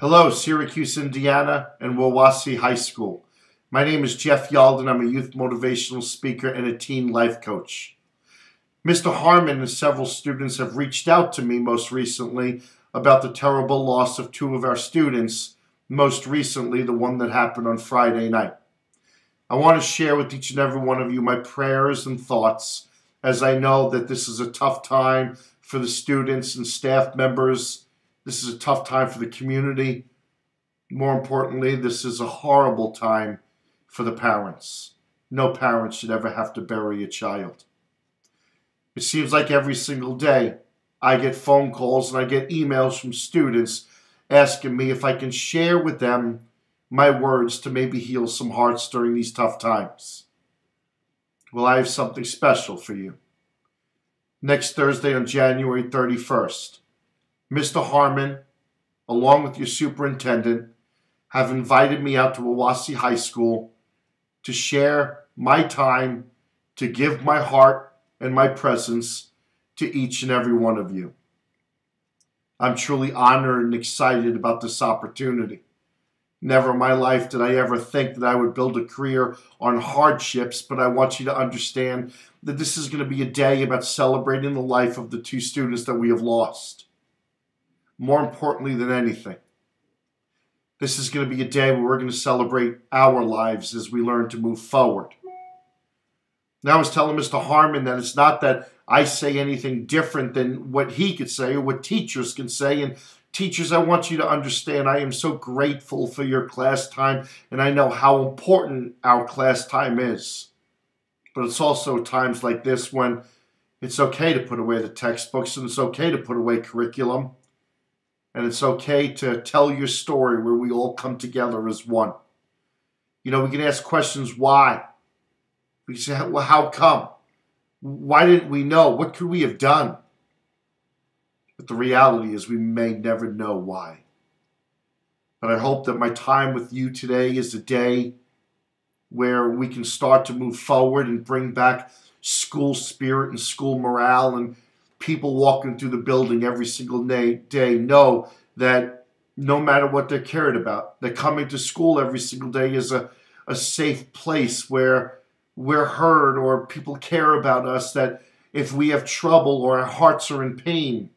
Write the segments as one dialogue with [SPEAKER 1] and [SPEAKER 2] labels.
[SPEAKER 1] Hello, Syracuse, Indiana, and Wawasee High School. My name is Jeff Yalden. I'm a youth motivational speaker and a teen life coach. Mr. Harmon and several students have reached out to me most recently about the terrible loss of two of our students, most recently the one that happened on Friday night. I want to share with each and every one of you my prayers and thoughts, as I know that this is a tough time for the students and staff members. This is a tough time for the community. More importantly, this is a horrible time for the parents. No parent should ever have to bury a child. It seems like every single day I get phone calls and I get emails from students asking me if I can share with them my words to maybe heal some hearts during these tough times. Well, I have something special for you. Next Thursday on January 31st, Mr. Harmon, along with your superintendent, have invited me out to Wawasee High School to share my time, to give my heart and my presence to each and every one of you. I'm truly honored and excited about this opportunity. Never in my life did I ever think that I would build a career on hardships, but I want you to understand that this is going to be a day about celebrating the life of the two students that we have lost. More importantly than anything, this is going to be a day where we're going to celebrate our lives as we learn to move forward. Now, I was telling Mr. Harmon that it's not that I say anything different than what he could say or what teachers can say. And teachers, I want you to understand I am so grateful for your class time, and I know how important our class time is. But it's also times like this when it's okay to put away the textbooks and it's okay to put away curriculum. And it's okay to tell your story where we all come together as one. You know, we can ask questions, why? We can say, well, how come? Why didn't we know? What could we have done? But the reality is we may never know why. But I hope that my time with you today is a day where we can start to move forward and bring back school spirit and school morale, and people walking through the building every single day know that no matter what they're cared about, that coming to school every single day is a safe place where we're heard or people care about us, that if we have trouble or our hearts are in pain,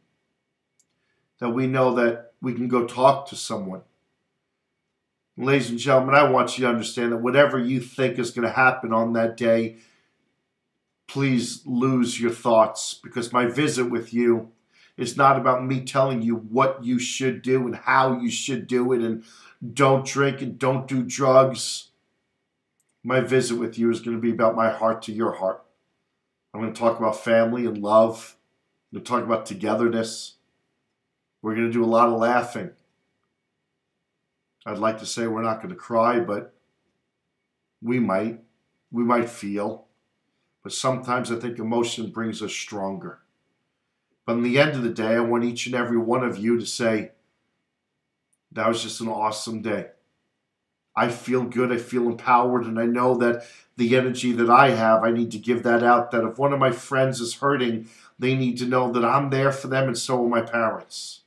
[SPEAKER 1] that we know that we can go talk to someone. Ladies and gentlemen, I want you to understand that whatever you think is going to happen on that day, please lose your thoughts, because my visit with you is not about me telling you what you should do and how you should do it, and don't drink and don't do drugs. My visit with you is going to be about my heart to your heart. I'm going to talk about family and love. I'm going to talk about togetherness. We're going to do a lot of laughing. I'd like to say we're not going to cry, but we might. We might feel. But sometimes I think emotion brings us stronger. But in the end of the day, I want each and every one of you to say, that was just an awesome day. I feel good, I feel empowered, and I know that the energy that I have, I need to give that out, that if one of my friends is hurting, they need to know that I'm there for them, and so are my parents.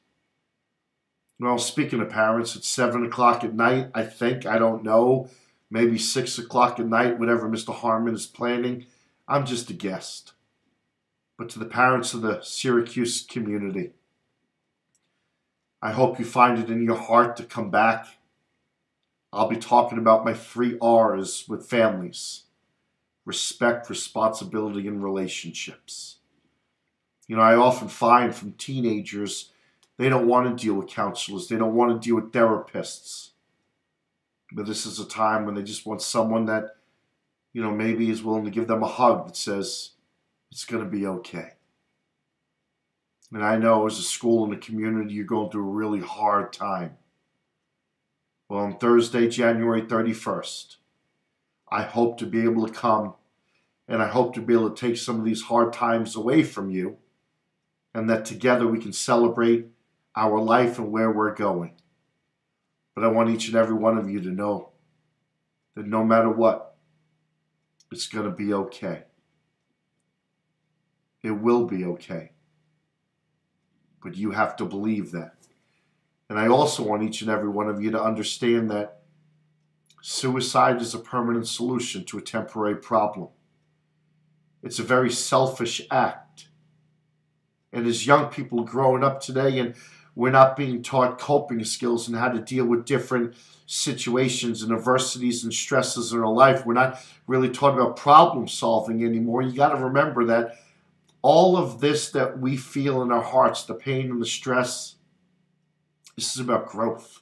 [SPEAKER 1] Well, speaking of parents, it's 7 o'clock at night, I think, I don't know, maybe 6 o'clock at night, whatever Mr. Harmon is planning. I'm just a guest. But to the parents of the Syracuse community, I hope you find it in your heart to come back. I'll be talking about my 3 R's with families: respect, responsibility, and relationships. You know, I often find from teenagers, they don't want to deal with counselors. They don't want to deal with therapists. But this is a time when they just want someone that, you know, maybe is willing to give them a hug that says, it's going to be okay. And I know as a school and a community, you're going through a really hard time. Well, on Thursday, January 31st, I hope to be able to come, and I hope to be able to take some of these hard times away from you, and that together we can celebrate our life and where we're going. But I want each and every one of you to know that no matter what, it's going to be okay. It will be okay. But you have to believe that. And I also want each and every one of you to understand that suicide is a permanent solution to a temporary problem. It's a very selfish act. And as young people growing up today, and we're not being taught coping skills and how to deal with different situations and adversities and stresses in our life, we're not really taught about problem solving anymore. You got to remember that all of this that we feel in our hearts, the pain and the stress, this is about growth.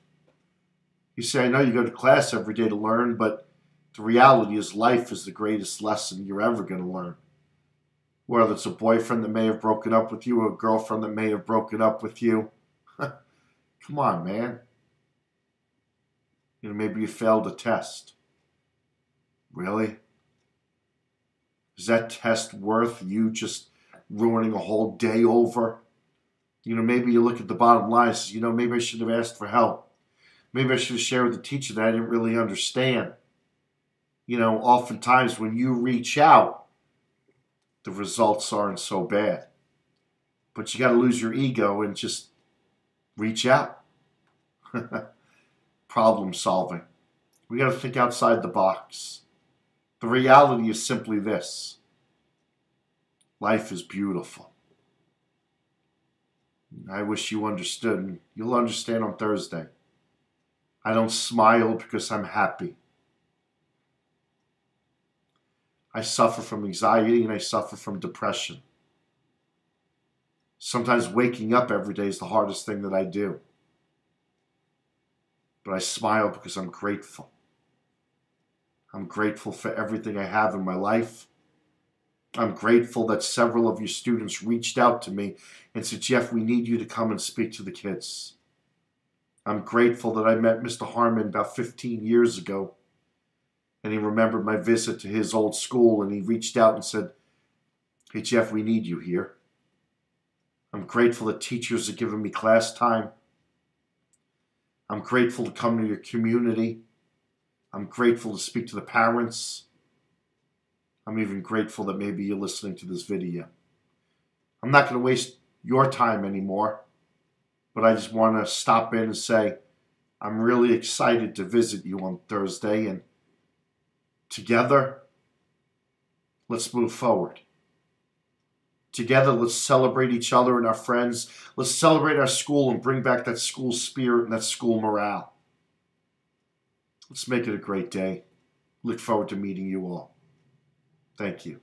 [SPEAKER 1] You say, I know you go to class every day to learn, but the reality is life is the greatest lesson you're ever going to learn. Whether it's a boyfriend that may have broken up with you or a girlfriend that may have broken up with you. Come on, man. Maybe you failed a test. Really? Is that test worth you just ruining a whole day over? Maybe you look at the bottom line and say, maybe I should have asked for help. Maybe I should have shared with the teacher that I didn't really understand. Oftentimes when you reach out, the results aren't so bad. But you got to lose your ego and just reach out. Problem solving. We got to think outside the box. The reality is simply this. Life is beautiful. I wish you understood, and you'll understand on Thursday. I don't smile because I'm happy. I suffer from anxiety and I suffer from depression. Sometimes waking up every day is the hardest thing that I do. But I smile because I'm grateful. I'm grateful for everything I have in my life. I'm grateful that several of your students reached out to me and said, Jeff, we need you to come and speak to the kids. I'm grateful that I met Mr. Harmon about 15 years ago, and he remembered my visit to his old school, and he reached out and said, hey, Jeff, we need you here. I'm grateful that teachers are giving me class time. I'm grateful to come to your community. I'm grateful to speak to the parents. I'm even grateful that maybe you're listening to this video. I'm not going to waste your time anymore, but I just want to stop in and say I'm really excited to visit you on Thursday, and together, let's move forward. Together, let's celebrate each other and our friends. Let's celebrate our school and bring back that school spirit and that school morale. Let's make it a great day. Look forward to meeting you all. Thank you.